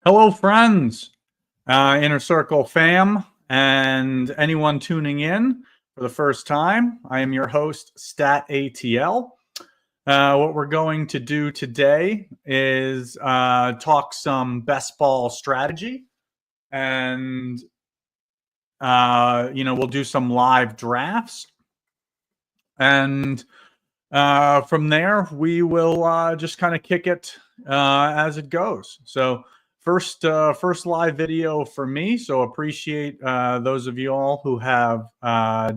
Hello, friends, Inner Circle fam, and anyone tuning in for the first time. I am your host, StatATL. What we're going to do today is talk some best ball strategy, and we'll do some live drafts, and from there we will just kind of kick it as it goes. So. First live video for me, so appreciate those of you all who have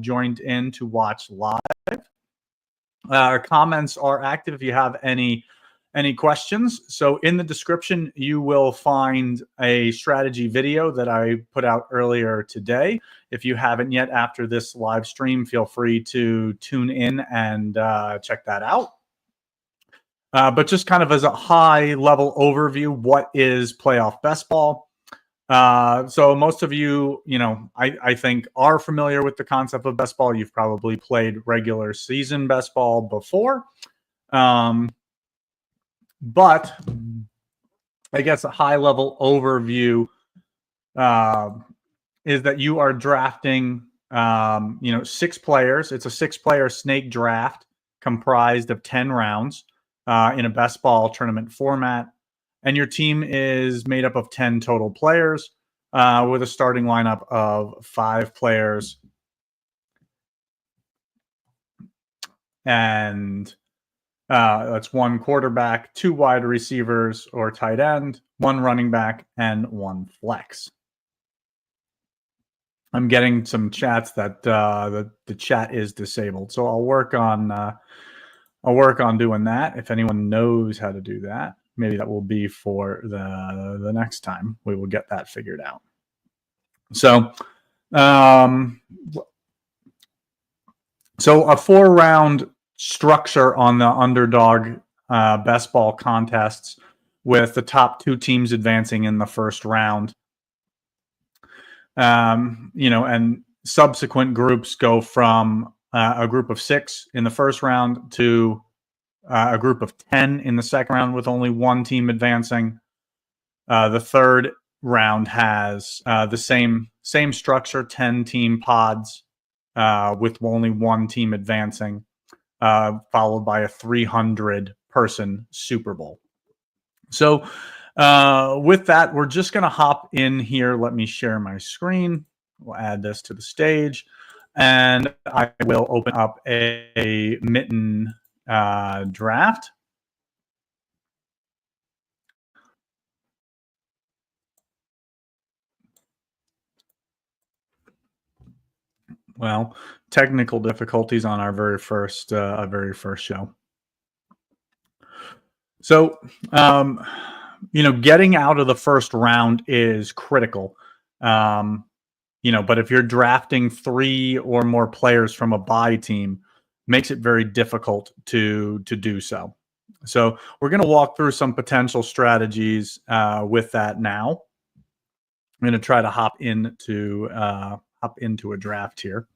joined in to watch live. Comments are active if you have any questions. So in the description, you will find a strategy video that I put out earlier today. If you haven't yet after this live stream, feel free to tune in and check that out. But just kind of as a high-level overview, what is playoff best ball? So most of you, I think are familiar with the concept of best ball. You've probably played regular season best ball before. But I guess a high-level overview is that you are drafting, 6 players. It's a 6-player snake draft comprised of 10 rounds. In a best ball tournament format, and your team is made up of 10 total players with a starting lineup of 5 players, and that's 1 quarterback, 2 wide receivers or tight end, 1 running back, and 1 flex. I'm getting some chats that the chat is disabled, so I'll work on doing that. If anyone knows how to do that, maybe that will be for the next time. We will get that figured out. So, so a 4-round structure on the Underdog best ball contests with the top 2 teams advancing in the first round. And subsequent groups go from a group of 6 in the first round to a group of 10 in the second round with only 1 team advancing. The third round has the same structure, 10 team pods with only 1 team advancing, followed by a 300-person Super Bowl. So with that, we're just going to hop in here. Let me share my screen. We'll add this to the stage. And I will open up a Mitten draft. Well, technical difficulties on our very first show. So, getting out of the first round is critical. But if you're drafting 3 or more players from a bye team, makes it very difficult to do so. So we're going to walk through some potential strategies with that now. I'm going to try to hop into a draft here.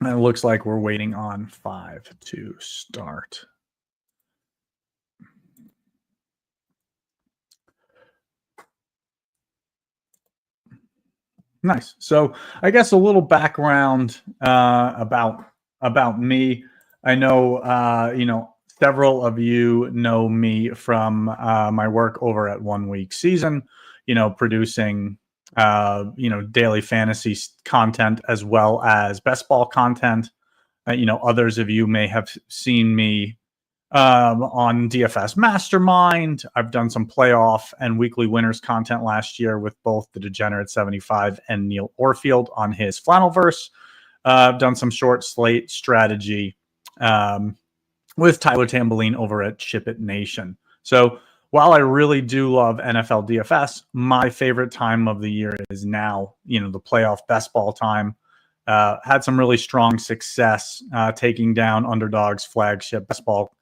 And it looks like we're waiting on 5 to start. Nice. So I guess a little background about me. I know several of you know me from my work over at OneWeekSeason. Producing daily fantasy content as well as best ball content. Others of you may have seen me on DFS Mastermind. I've done some playoff and weekly winners content last year with both the Degenerate 75 and Neil Orfield on his Flannelverse. I've done some short slate strategy with Tyler Tamboline over at Ship It Nation. So while I really do love NFL DFS, my favorite time of the year is now, the playoff best ball time. Had some really strong success taking down Underdog's flagship best ball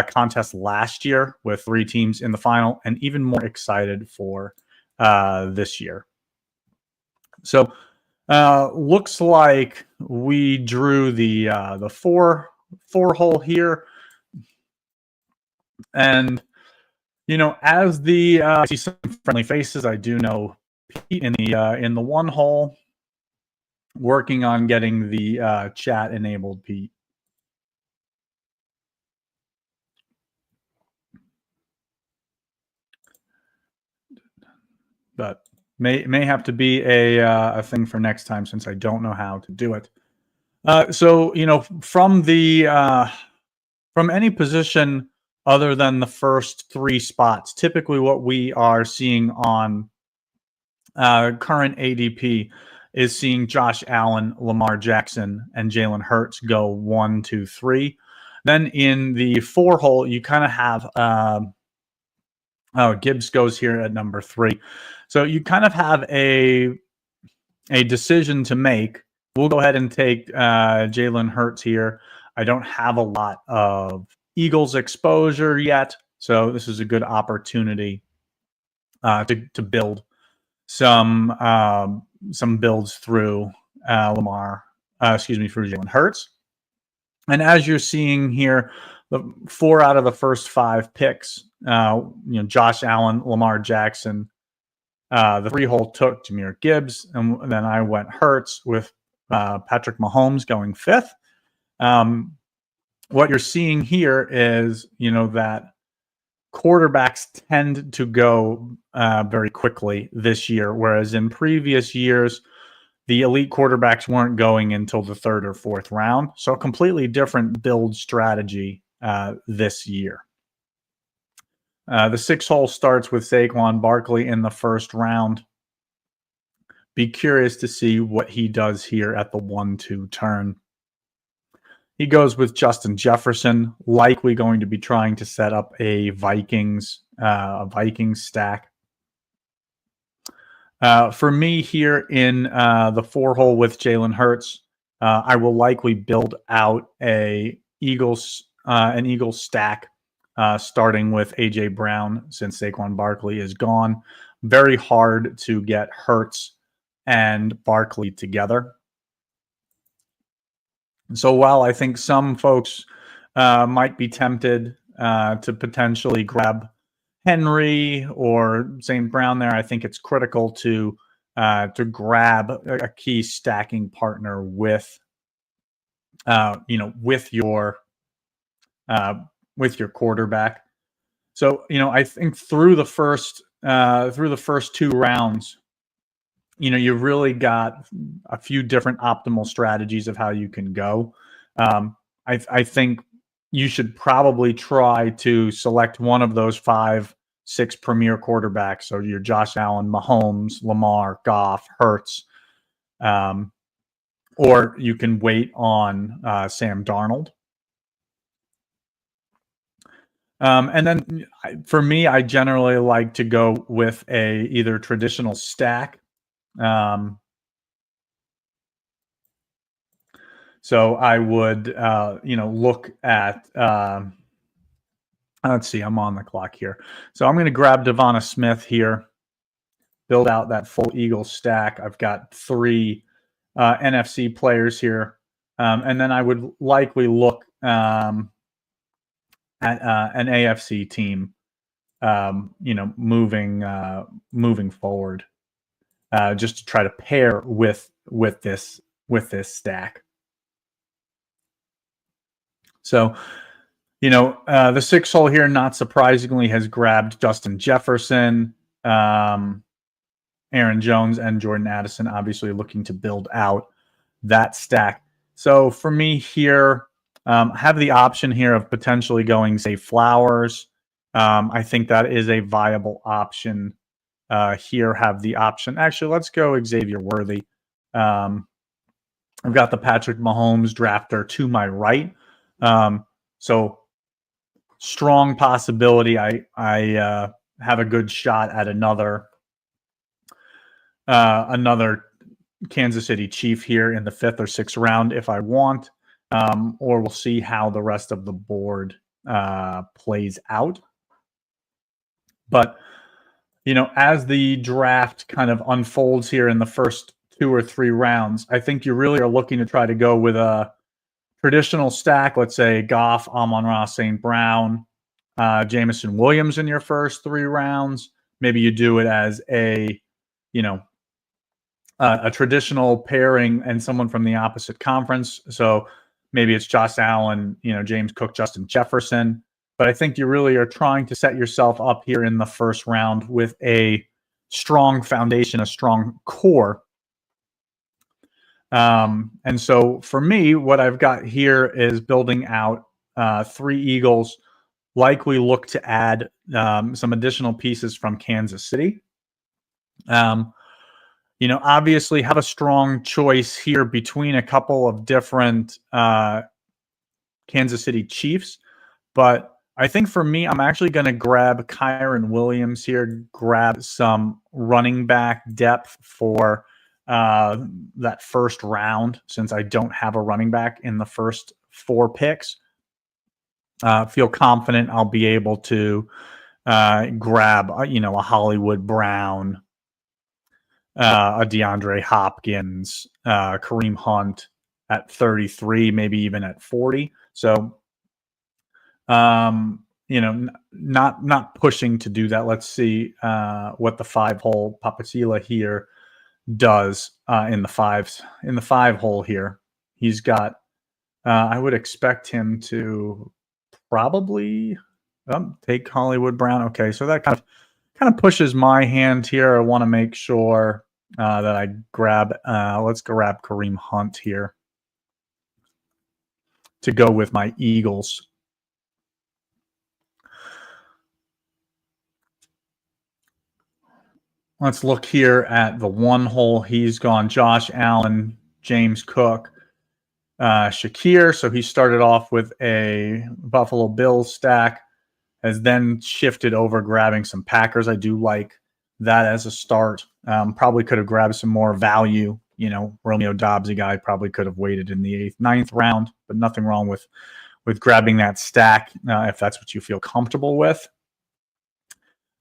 contest last year with 3 teams in the final, and even more excited for this year. So looks like we drew the 4 4-hole here. And, as the I see some friendly faces, I do know Pete in the 1-hole, working on getting the chat enabled, Pete. But may have to be a thing for next time, since I don't know how to do it. So from any position other than the first 3 spots, typically what we are seeing on current ADP is seeing Josh Allen, Lamar Jackson, and Jalen Hurts go 1, 2, 3. Then in the 4-hole, you kind of have Gibbs goes here at number 3. So you kind of have a decision to make. We'll go ahead and take Jalen Hurts here. I don't have a lot of Eagles exposure yet, so this is a good opportunity to build some builds through through Jalen Hurts. And as you're seeing here, the 4 out of the first 5 picks, Josh Allen, Lamar Jackson. The 3-hole took Jahmyr Gibbs, and then I went Hurts with Patrick Mahomes going 5th. What you're seeing here is, that quarterbacks tend to go very quickly this year, whereas in previous years, the elite quarterbacks weren't going until the 3rd or 4th round. So a completely different build strategy this year. The 6-hole starts with Saquon Barkley in the first round. Be curious to see what he does here at the 1-2 turn. He goes with Justin Jefferson, likely going to be trying to set up a Vikings stack. For me here in the 4-hole with Jalen Hurts, I will likely build out an Eagles stack, starting with A.J. Brown, since Saquon Barkley is gone. Very hard to get Hurts and Barkley together. So while I think some folks might be tempted to potentially grab Henry or St. Brown there, I think it's critical to grab a key stacking partner with your quarterback. So I think through the first 2 rounds, you've really got a few different optimal strategies of how you can go. I think you should probably try to select one of those 5-6 premier quarterbacks. So your Josh Allen, Mahomes, Lamar, Goff, Hurts, or you can wait on Sam Darnold. And then for me, I generally like to go with either traditional stack. So I would, look at, let's see, I'm on the clock here. So I'm going to grab Devonta Smith here, build out that full Eagles stack. I've got 3 NFC players here. And then I would likely look at an AFC team, moving forward, just to try to pair with this stack. So, the 6-hole here, not surprisingly, has grabbed Justin Jefferson, Aaron Jones, and Jordan Addison, obviously looking to build out that stack. So for me here, have the option here of potentially going, say, Flowers. I think that is a viable option. Here, have the option. Actually, let's go Xavier Worthy. I've got the Patrick Mahomes drafter to my right. So strong possibility I have a good shot at another Kansas City Chief here in the 5th or 6th round if I want. Or we'll see how the rest of the board plays out. But, as the draft kind of unfolds here in the first 2 or 3 rounds, I think you really are looking to try to go with a traditional stack, let's say Goff, Amon-Ra, St. Brown, Jameson Williams in your first 3 rounds. Maybe you do it as a traditional pairing and someone from the opposite conference. So maybe it's Josh Allen, James Cook, Justin Jefferson. But I think you really are trying to set yourself up here in the first round with a strong foundation, a strong core. And so for me, what I've got here is building out 3 Eagles, likely look to add some additional pieces from Kansas City. Obviously have a strong choice here between a couple of different Kansas City Chiefs. But I think for me, I'm actually going to grab Kyren Williams here, grab some running back depth for that first round, since I don't have a running back in the first 4 picks. Feel confident I'll be able to grab, a Hollywood Brown, a DeAndre Hopkins, Kareem Hunt at 33, maybe even at 40. So, not pushing to do that. Let's see what the 5-hole Papasila here does in the 5-hole here. He's got, I would expect him to probably take Hollywood Brown. Okay, so that kind of pushes my hand here. I want to make sure that I grab, let's grab Kareem Hunt here to go with my Eagles. Let's look here at the 1-hole. He's gone Josh Allen, James Cook, Shakir. So he started off with a Buffalo Bills stack, has then shifted over grabbing some Packers. I do like that as a start. Probably could have grabbed some more value. Romeo Dobbs, a guy probably could have waited in the 8th, 9th round, but nothing wrong with grabbing that stack if that's what you feel comfortable with.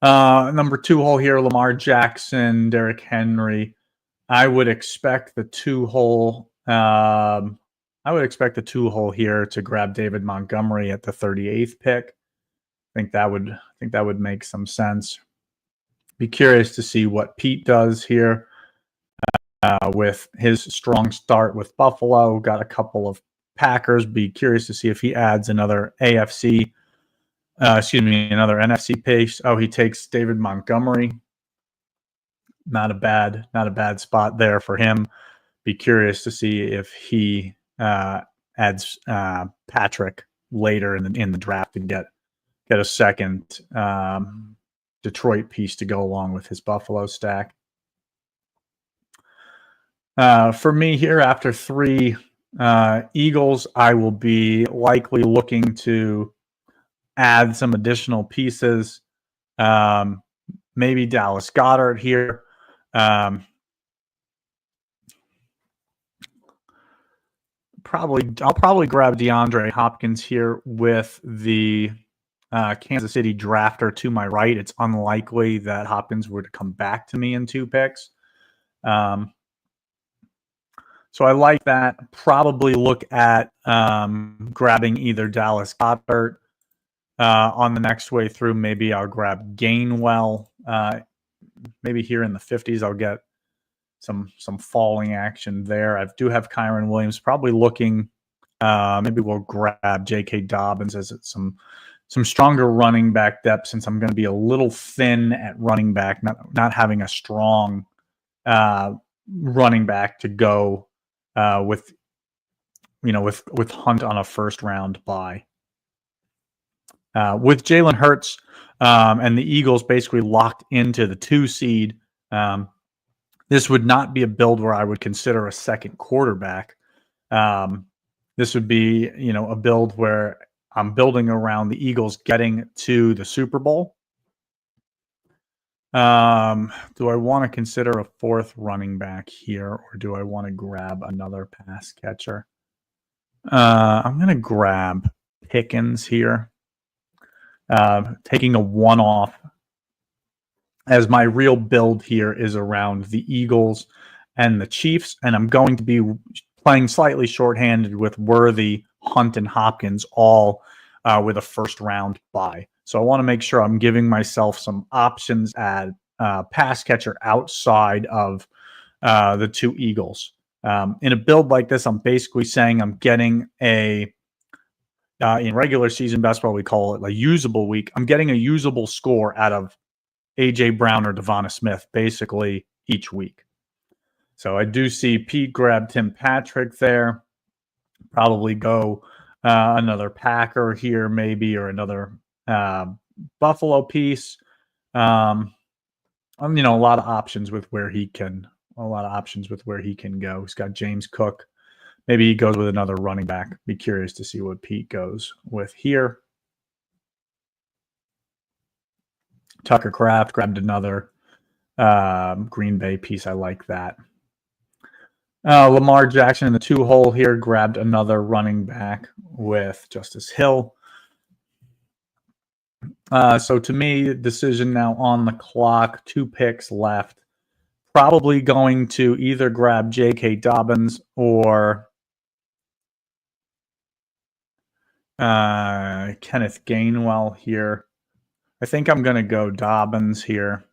Number 2-hole here, Lamar Jackson, Derrick Henry. I would expect the 2-hole. I would expect the 2-hole here to grab David Montgomery at the 38th pick. I think that would make some sense. Be curious to see what Pete does here with his strong start with Buffalo. Got a couple of Packers. Be curious to see if he adds another NFC. Another NFC piece. Oh, he takes David Montgomery. Not a bad spot there for him. Be curious to see if he adds Patrick later in the draft to get a second Detroit piece to go along with his Buffalo stack. For me here, after 3 Eagles, I will be likely looking to add some additional pieces. Maybe Dallas Goedert here. I'll probably grab DeAndre Hopkins here with the Kansas City drafter to my right. It's unlikely that Hopkins were to come back to me in 2 picks. So I like that. Probably look at grabbing either Dallas Goedert on the next way through. Maybe I'll grab Gainwell. Maybe here in the 50s, I'll get some falling action there. I do have Kyren Williams. Probably looking. Maybe we'll grab J.K. Dobbins as some stronger running back depth, since I'm going to be a little thin at running back, not having a strong running back to go with Hunt on a first round bye. With Jalen Hurts and the Eagles basically locked into the 2 seed, this would not be a build where I would consider a second quarterback. This would be, a build where I'm building around the Eagles getting to the Super Bowl. Do I want to consider a 4th running back here, or do I want to grab another pass catcher? I'm going to grab Pickens here. Taking a one-off, as my real build here is around the Eagles and the Chiefs, and I'm going to be playing slightly shorthanded with Worthy, Hunt, and Hopkins, all with a first-round bye. So I want to make sure I'm giving myself some options at pass catcher outside of the two Eagles. In a build like this, I'm basically saying I'm getting a in regular season basketball, we call it a usable week. I'm getting a usable score out of A.J. Brown or Devonta Smith basically each week. So I do see Pete grab Tim Patrick there. Probably go another Packer here maybe, or another Buffalo piece. A lot of options with where he can go. He's got James Cook. Maybe he goes with another running back. Be curious to see what Pete goes with here. Tucker Kraft grabbed another Green Bay piece. I like that. Lamar Jackson in the 2-hole here grabbed another running back with Justice Hill. So to me, decision now on the clock. 2 picks left. Probably going to either grab J.K. Dobbins or Kenneth Gainwell here. I think I'm going to go Dobbins here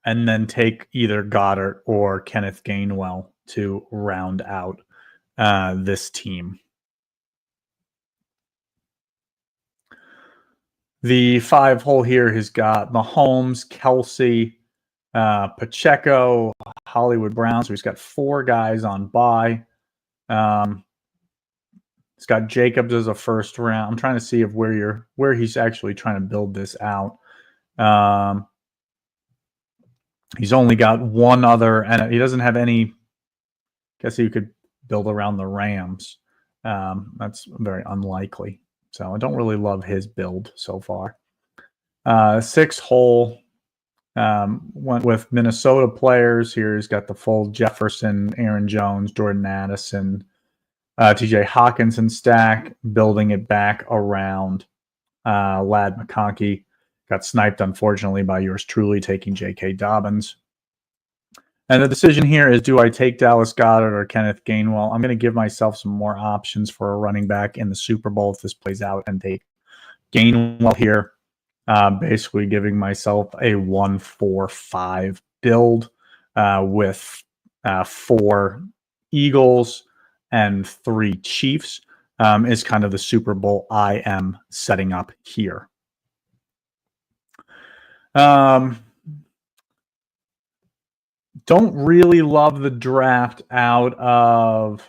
and then take either Goddard or Kenneth Gainwell to round out this team. The 5-hole here has got Mahomes, Kelsey, Pacheco, Hollywood Brown. So he's got 4 guys on bye. He's got Jacobs as a first round. I'm trying to see where he's actually trying to build this out. He's only got one other, and he doesn't have any. I guess he could build around the Rams. That's very unlikely. So I don't really love his build so far. 6-hole went with Minnesota players. Here he's got the full Jefferson, Aaron Jones, Jordan Addison, TJ Hawkinson stack, building it back around Lad McConkey. Got sniped, unfortunately, by yours truly, taking J.K. Dobbins. And the decision here is, do I take Dallas Goedert or Kenneth Gainwell? I'm going to give myself some more options for a running back in the Super Bowl if this plays out, and take Gainwell here. Basically giving myself a 1-4-5 build with 4 Eagles and 3 Chiefs is kind of the Super Bowl I am setting up here. Don't really love the draft out of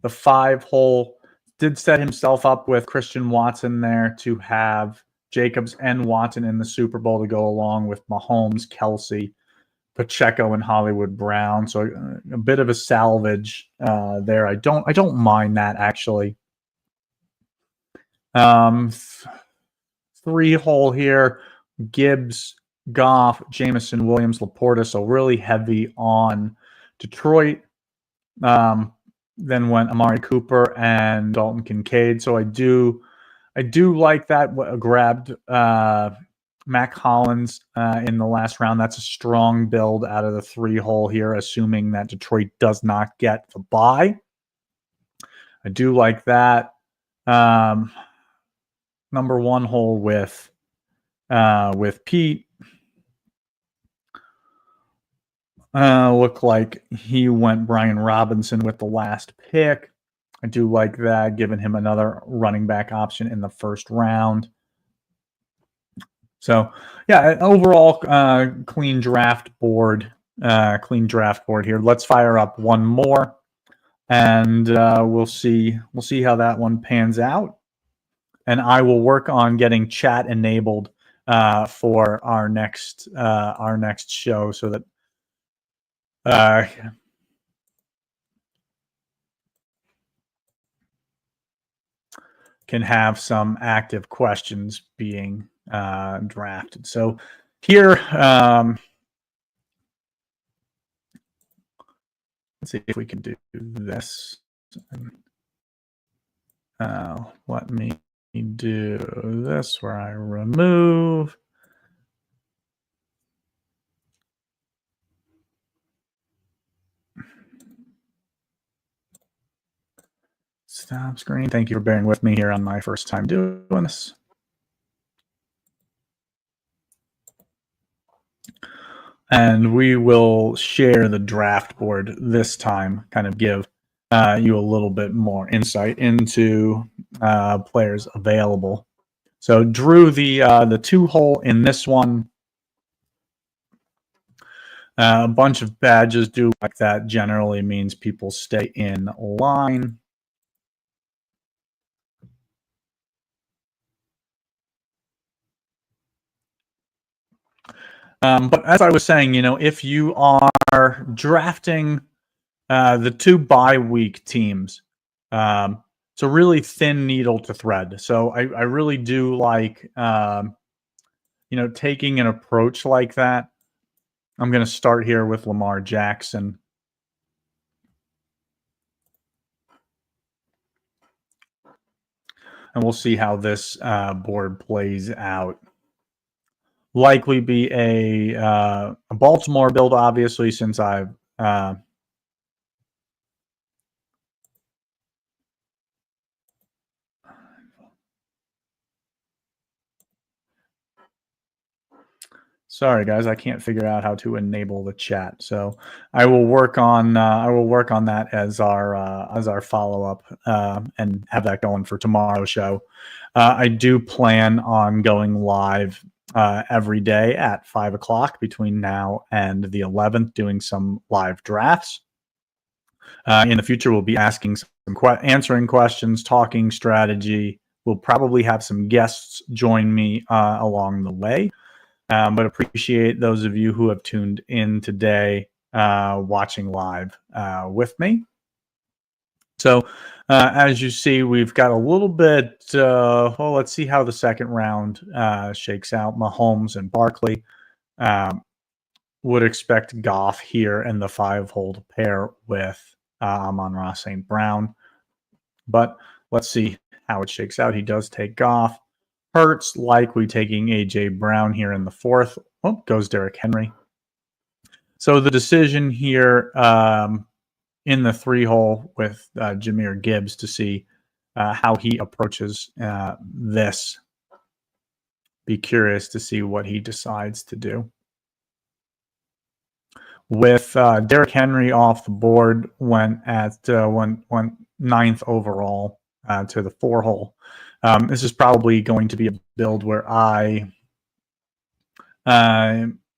the 5-hole. Did set himself up with Christian Watson there to have Jacobs and Watson in the Super Bowl to go along with Mahomes, Kelsey, Pacheco, and Hollywood Brown. So a bit of a salvage there. I don't mind that, actually. 3-hole here. Gibbs, Goff, Jameson, Williams, Laporta. So really heavy on Detroit. Then went Amari Cooper and Dalton Kincaid. So I do like that. Grabbed Mac Hollins in the last round. That's a strong build out of the 3-hole here, assuming that Detroit does not get the bye. I do like that. Number 1 hole with Pete. Look like he went Brian Robinson with the last pick. I do like that, giving him another running back option in the first round. So, yeah, overall clean draft board here. Let's fire up one more, and we'll see how that one pans out. And I will work on getting chat enabled for our next show, so that can have some active questions being drafted. So here, let's see if we can do this. Let me do this where I remove. Stop screen. Thank you for bearing with me here on my first time doing this. And we will share the draft board this time, kind of give you a little bit more insight into players available. So drew the 2-hole in this one. A bunch of badges do like that generally means people stay in line. But as I was saying, if you are drafting the 2 bye week teams, it's a really thin needle to thread. So I really do like, taking an approach like that. I'm going to start here with Lamar Jackson. And we'll see how this board plays out. Likely be a Baltimore build, obviously, since I've sorry guys, I can't figure out how to enable the chat, so I will work on that as our follow up and have that going for tomorrow's show. I do plan on going live every day at 5 o'clock between now and the 11th, doing some live drafts. In the future, we'll be asking answering questions, talking strategy. We'll probably have some guests join me along the way. But appreciate those of you who have tuned in today watching live with me. So as you see, we've got a little bit, let's see how the second round shakes out. Mahomes and Barkley. Would expect Goff here in the 5-hole to pair with Amon-Ra St. Brown. But let's see how it shakes out. He does take Goff. Hurts likely taking A.J. Brown here in the 4th. Oh, goes Derrick Henry. So the decision here in the 3-hole with Jahmyr Gibbs to see how he approaches this. Be curious to see what he decides to do. With Derrick Henry off the board, went 9th overall to the 4-hole. This is probably going to be a build where I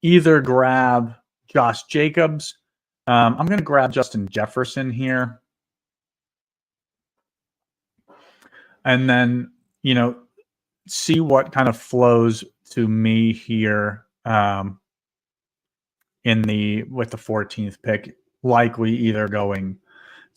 either grab Josh Jacobs. I'm going to grab Justin Jefferson here. And then, see what kind of flows to me here with the 14th pick. Likely either going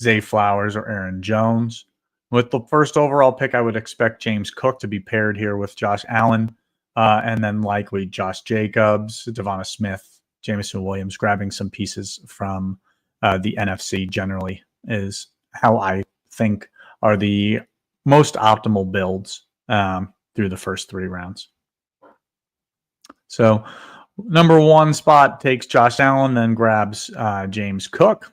Zay Flowers or Aaron Jones. With the first overall pick, I would expect James Cook to be paired here with Josh Allen, and then likely Josh Jacobs, Devonta Smith, Jameson Williams, grabbing some pieces from the NFC generally is how I think are the most optimal builds through the first 3 rounds. So number 1 spot takes Josh Allen, then grabs James Cook.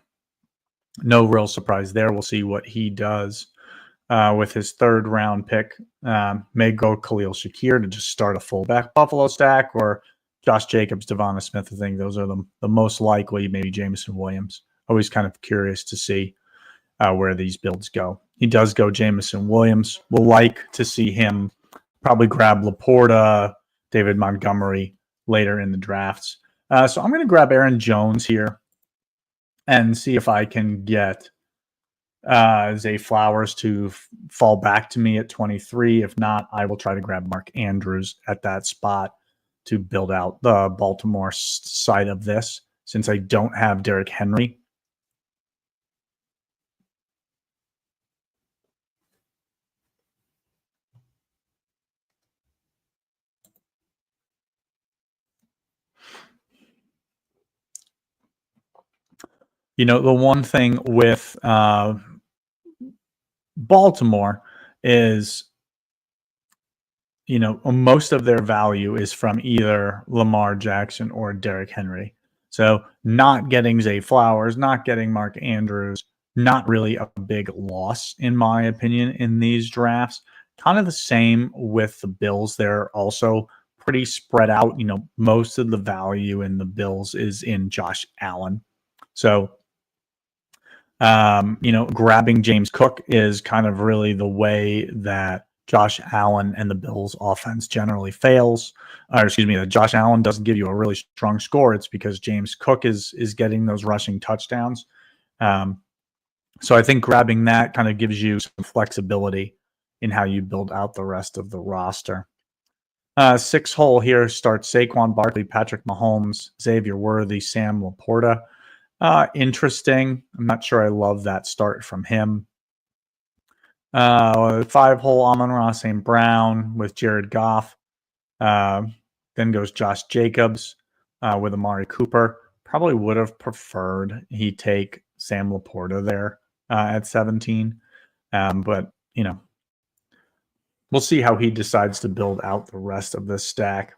No real surprise there. We'll see what he does. With his 3rd round pick, may go Khalil Shakir to just start a fullback Buffalo stack, or Josh Jacobs, Devonta Smith. I think those are the most likely, maybe Jameson Williams. Always kind of curious to see where these builds go. He does go Jameson Williams. We'll like to see him probably grab Laporta, David Montgomery later in the drafts. So I'm going to grab Aaron Jones here and see if I can get Zay Flowers to fall back to me at 23. If not, I will try to grab Mark Andrews at that spot to build out the Baltimore side of this, since I don't have Derrick Henry. The one thing with Baltimore is, most of their value is from either Lamar Jackson or Derrick Henry. So not getting Zay Flowers, not getting Mark Andrews, not really a big loss, in my opinion, in these drafts. Kind of the same with the Bills. They're also pretty spread out. Most of the value in the Bills is in Josh Allen. So, grabbing James Cook is kind of really the way that Josh Allen and the Bills offense generally fails. That Josh Allen doesn't give you a really strong score. It's because James Cook is getting those rushing touchdowns. So I think grabbing that kind of gives you some flexibility in how you build out the rest of the roster. 6 hole here starts Saquon Barkley, Patrick Mahomes, Xavier Worthy, Sam Laporta. Interesting. I'm not sure I love that start from him. 5 hole Amon-Ra St. Brown with Jared Goff. Then goes Josh Jacobs with Amari Cooper. Probably would have preferred he take Sam Laporta there at 17. But, we'll see how he decides to build out the rest of this stack.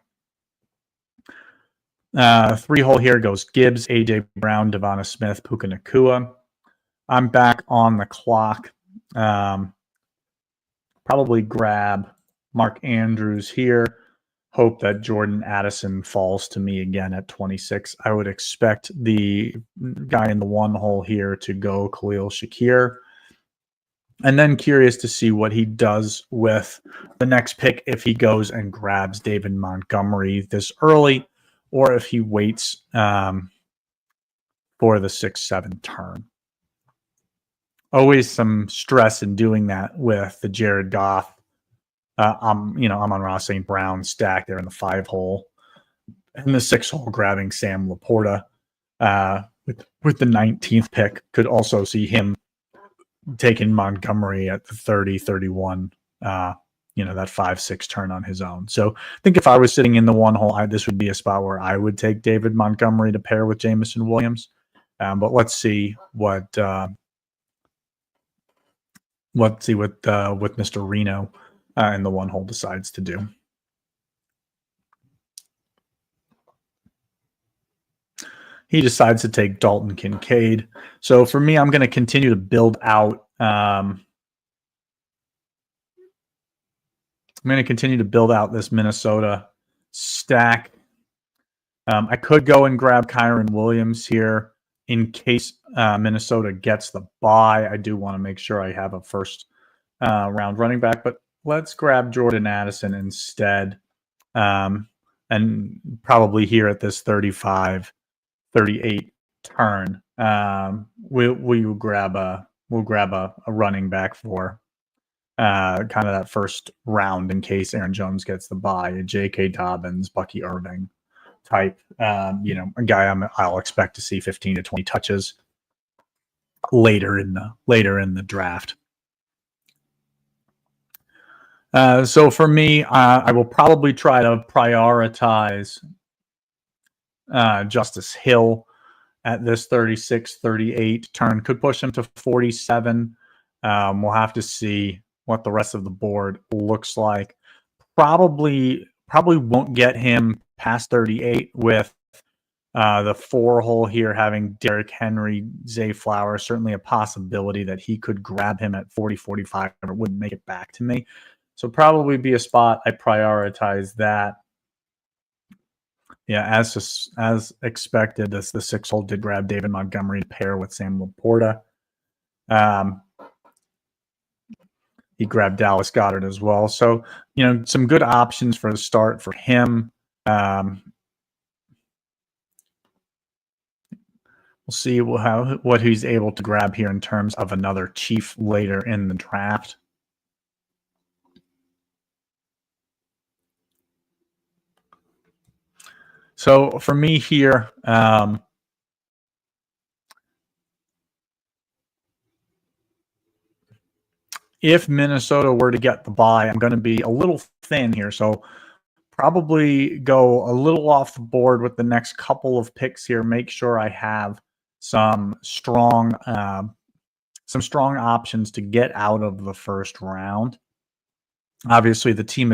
3 hole here goes Gibbs, A.J. Brown, Devonta Smith, Puka Nacua. I'm back on the clock. Probably grab Mark Andrews here. Hope that Jordan Addison falls to me again at 26. I would expect the guy in the 1 hole here to go Khalil Shakir. And then curious to see what he does with the next pick, if he goes and grabs David Montgomery this early, or if he waits for the 6-7 turn. Always some stress in doing that with the Jared Goff, Amon-Ra St. Brown stack there in the 5 hole. And the 6 hole grabbing Sam Laporta with the 19th pick. Could also see him taking Montgomery at the 30, 31, that 5-6 turn on his own. So I think if I was sitting in the 1 hole, this would be a spot where I would take David Montgomery to pair with Jameson Williams. But let's see what Mr. Reno in the 1 hole decides to do. He decides to take Dalton Kincaid. So for me, I'm going to continue to build out. I'm going to continue to build out this Minnesota stack. I could go and grab Kyron Williams here in case Minnesota gets the bye. I do want to make sure I have a first round running back, but let's grab Jordan Addison instead. And probably here at this 35, 38 turn, we'll grab a running back for kind of that first round in case Aaron Jones gets the bye. J.K. Dobbins, Bucky Irving type, a guy I'll expect to see 15 to 20 touches later in the draft. So for me, I will probably try to prioritize Justice Hill at this 36, 38 turn. Could push him to 47. We'll have to see what the rest of the board looks like. Probably won't get him past 38 with the 4 hole here having Derrick Henry, Zay Flowers. Certainly a possibility that he could grab him at 40, 45, but it wouldn't make it back to me. So probably be a spot I prioritize that. Yeah, as expected, the 6 hole did grab David Montgomery to pair with Sam Laporta. He grabbed Dallas Goedert as well. So, some good options for the start for him. We'll see what he's able to grab here in terms of another Chief later in the draft. So for me here, if Minnesota were to get the bye, I'm going to be a little thin here. So probably go a little off the board with the next couple of picks here. Make sure I have some strong options to get out of the first round. Obviously, the team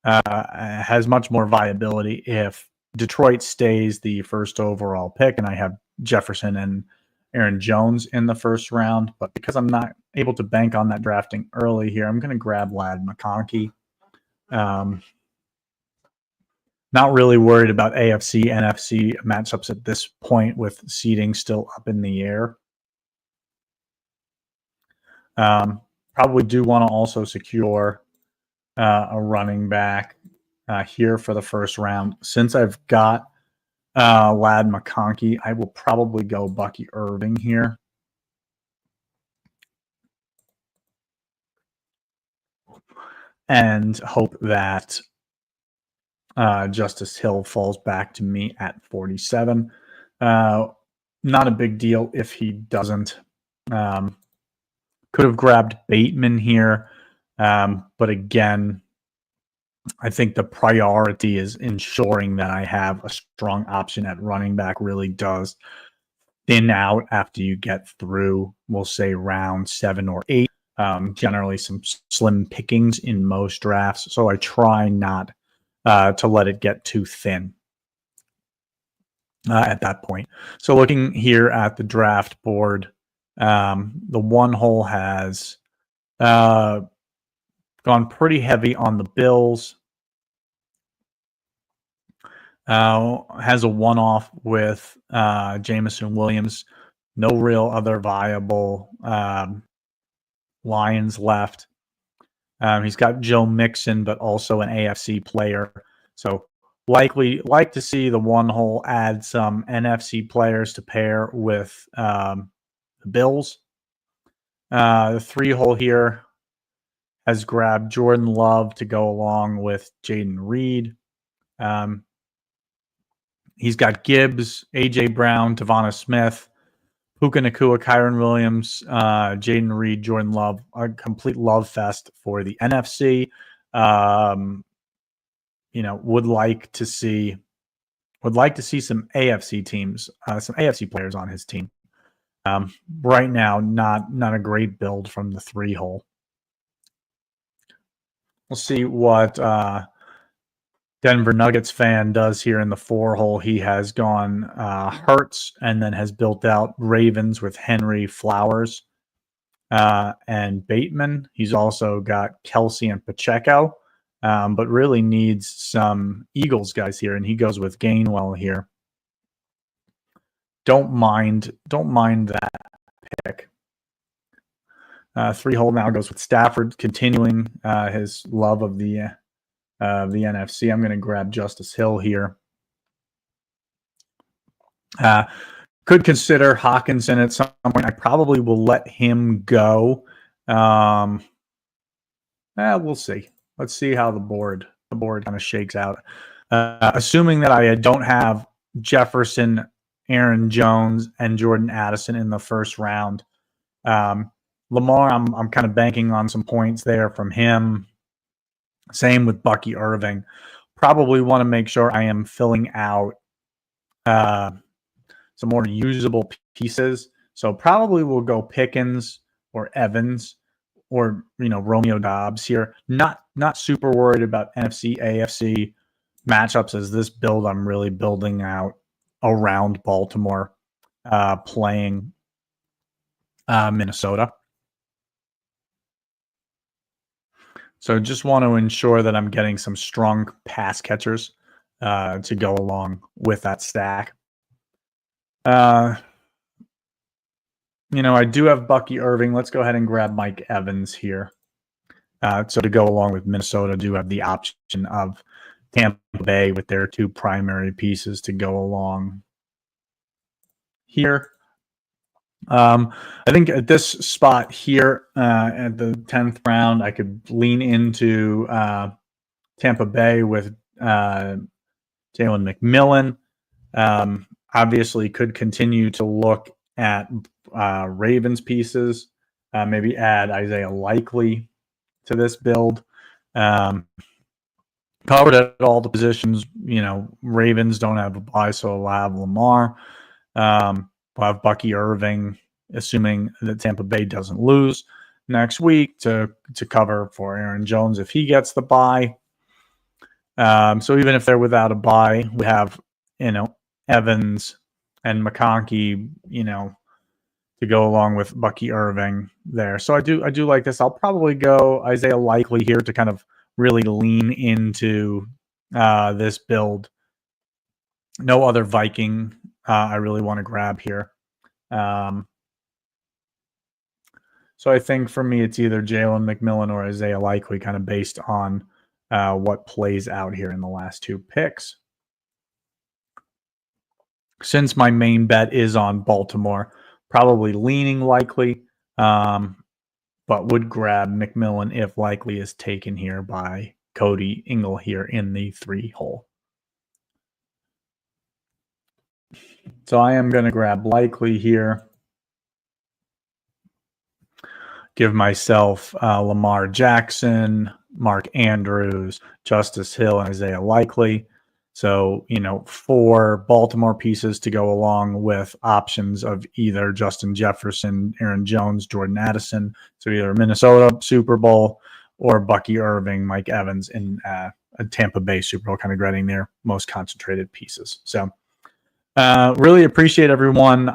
has much more viability if Detroit stays the first overall pick, and I have Jefferson Aaron Jones in the first round. But because I'm not able to bank on that drafting early here, I'm going to grab Ladd McConkey. Not really worried about AFC, NFC matchups at this point with seeding still up in the air. Probably do want to also secure a running back here for the first round. Since I've got Ladd McConkey, I will probably go Bucky Irving here. And hope that Justice Hill falls back to me at 47. Not a big deal if he doesn't. Could have grabbed Bateman here. But again, I think the priority is ensuring that I have a strong option at running back. Really does thin out after you get through, we'll say, round 7 or 8. Generally some slim pickings in most drafts. So I try not to let it get too thin at that point. So looking here at the draft board, the one hole has gone pretty heavy on the Bills. Has a one-off with Jameson Williams. No real other viable Lions left. He's got Joe Mixon, but also an AFC player. So likely like to see the one hole add some NFC players to pair with the Bills. The 3 hole here has grabbed Jordan Love to go along with Jaden Reed. He's got Gibbs, A.J. Brown, Devonta Smith, Puka Nacua, Kyron Williams, Jaden Reed, Jordan Love. A complete love fest for the NFC. Would like to see some AFC teams, some AFC players on his team. Right now, not a great build from the 3 hole. We'll see what Denver Nuggets fan does here in the 4 hole. He has gone Hurts and then has built out Ravens with Henry, Flowers, and Bateman. He's also got Kelsey and Pacheco, but really needs some Eagles guys here, and he goes with Gainwell here. Don't mind that pick. 3 hole now goes with Stafford, continuing his love of the NFC. I'm going to grab Justice Hill here. Could consider Hawkinson at some point. I probably will let him go. We'll see. Let's see how the board kind of shakes out. Assuming that I don't have Jefferson, Aaron Jones, and Jordan Addison in the first round. Lamar, I'm kind of banking on some points there from him. Same with Bucky Irving. Probably want to make sure I am filling out some more usable pieces. So probably we'll go Pickens or Evans or Romeo Dobbs here. Not super worried about NFC, AFC matchups as this build I'm really building out around Baltimore, playing Minnesota. So just want to ensure that I'm getting some strong pass catchers to go along with that stack. I do have Bucky Irving. Let's go ahead and grab Mike Evans here. So to go along with Minnesota, do have the option of Tampa Bay with their 2 primary pieces to go along here. I think at this spot here at the 10th round, I could lean into Tampa Bay with Jalen McMillan. Obviously, could continue to look at Ravens pieces. Maybe add Isaiah Likely to this build. Covered at all the positions. Ravens don't have a bye, so I'll have Lamar. We'll have Bucky Irving, assuming that Tampa Bay doesn't lose next week, to cover for Aaron Jones if he gets the bye. So even if they're without a bye, we have Evans and McConkey, to go along with Bucky Irving there. So I do like this. I'll probably go Isaiah Likely here to kind of really lean into this build. No other Viking I really want to grab here. So I think for me, it's either Jalen McMillan or Isaiah Likely, kind of based on what plays out here in the last two picks. Since my main bet is on Baltimore, probably leaning Likely, but would grab McMillan if Likely is taken here by Cody Ingle here in the 3-hole. So I am going to grab Likely here. Give myself Lamar Jackson, Mark Andrews, Justice Hill, and Isaiah Likely. So, 4 Baltimore pieces to go along with options of either Justin Jefferson, Aaron Jones, Jordan Addison. So either Minnesota Super Bowl or Bucky Irving, Mike Evans in a Tampa Bay Super Bowl, kind of getting their most concentrated pieces. So really appreciate everyone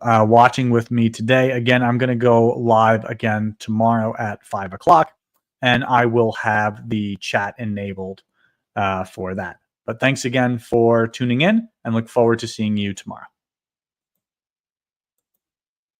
watching with me today. Again, I'm going to go live again tomorrow at 5 o'clock, and I will have the chat enabled for that. But thanks again for tuning in, and look forward to seeing you tomorrow.